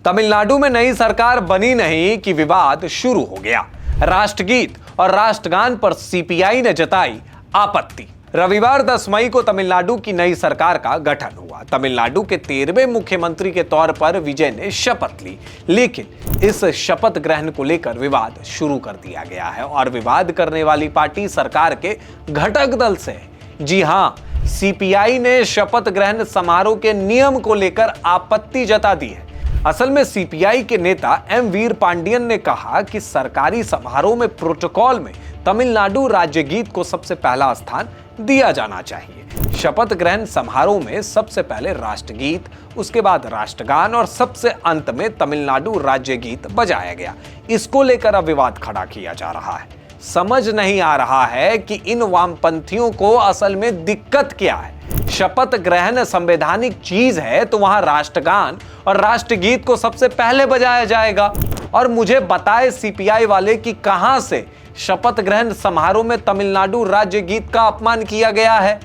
तमिलनाडु में नई सरकार बनी नहीं कि विवाद शुरू हो गया। राष्ट्रगीत और राष्ट्रगान पर सीपीआई ने जताई आपत्ति। रविवार 10 मई को तमिलनाडु की नई सरकार का गठन हुआ। तमिलनाडु के 13वें मुख्यमंत्री के तौर पर विजय ने शपथ ली, लेकिन इस शपथ ग्रहण को लेकर विवाद शुरू कर दिया गया है और विवाद करने वाली पार्टी सरकार के घटक दल से है। जी हां, सीपीआई ने शपथ ग्रहण समारोह के नियम को लेकर आपत्ति जता दी है। असल में सीपीआई के नेता एम वीर पांडियन ने कहा कि सरकारी समारोह में प्रोटोकॉल में तमिलनाडु राज्य गीत को सबसे पहला स्थान दिया जाना चाहिए। शपथ ग्रहण समारोह में सबसे पहले राष्ट्रगीत, उसके बाद राष्ट्रगान और सबसे अंत में तमिलनाडु राज्य गीत बजाया गया। इसको लेकर अब विवाद खड़ा किया जा रहा है। समझ नहीं आ रहा है कि इन वामपंथियों को असल में दिक्कत क्या है। शपथ ग्रहण संवैधानिक चीज है तो वहां राष्ट्रगान और राष्ट्रगीत को सबसे पहले बजाया जाएगा। और मुझे बताए सीपीआई वाले कि कहां से शपथ ग्रहण समारोह में तमिलनाडु राज्य गीत का अपमान किया गया है।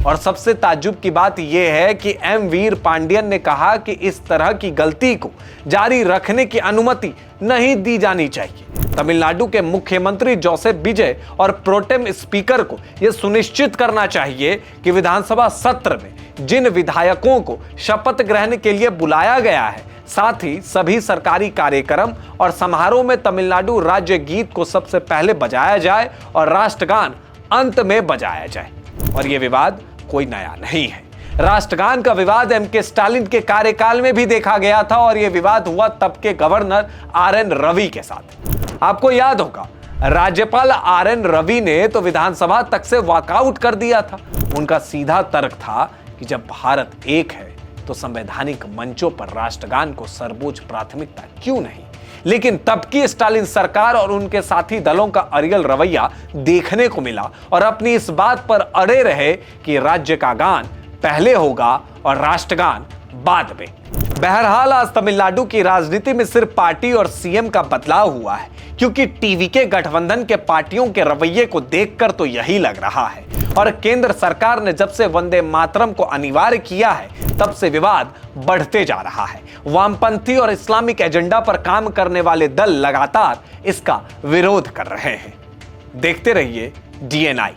और सबसे ताज्जुब की बात यह है कि एम वीर पांडियन ने कहा कि इस तरह की गलती को जारी रखने की अनुमति नहीं दी जानी चाहिए। तमिलनाडु के मुख्यमंत्री जोसेफ विजय और प्रोटेम स्पीकर को यह सुनिश्चित करना चाहिए कि विधानसभा सत्र में जिन विधायकों को शपथ ग्रहण के लिए बुलाया गया है, साथ ही सभी सरकारी कार्यक्रम और समारोह में तमिलनाडु राज्य गीत को सबसे पहले बजाया जाए और राष्ट्रगान अंत में बजाया जाए। और यह विवाद कोई नया नहीं है। राष्ट्रगान का विवाद एमके स्टालिन के कार्यकाल में भी देखा गया था और यह विवाद हुआ तब के गवर्नर आरएन रवि के साथ। आपको याद होगा, राज्यपाल आरएन रवि ने तो विधानसभा तक से वॉकआउट कर दिया था। उनका सीधा तर्क था कि जब भारत एक है तो संवैधानिक मंचों पर राष्ट्रगान को सर्वोच्च प्राथमिकता क्यों नहीं। लेकिन तब की स्टालिन सरकार और उनके साथी दलों का अड़ियल रवैया देखने को मिला और अपनी इस बात पर अड़े रहे कि राज्य का गान पहले होगा और राष्ट्रगान बाद में। बहरहाल आज तमिलनाडु की राजनीति में सिर्फ पार्टी और सीएम का बदलाव हुआ है, क्योंकि टीवी के गठबंधन के पार्टियों के रवैये को देखकर तो यही लग रहा है। और केंद्र सरकार ने जब से वंदे मातरम को अनिवार्य किया है तब से विवाद बढ़ते जा रहा है। वामपंथी और इस्लामिक एजेंडा पर काम करने वाले दल लगातार इसका विरोध कर रहे हैं। देखते रहिए DNI।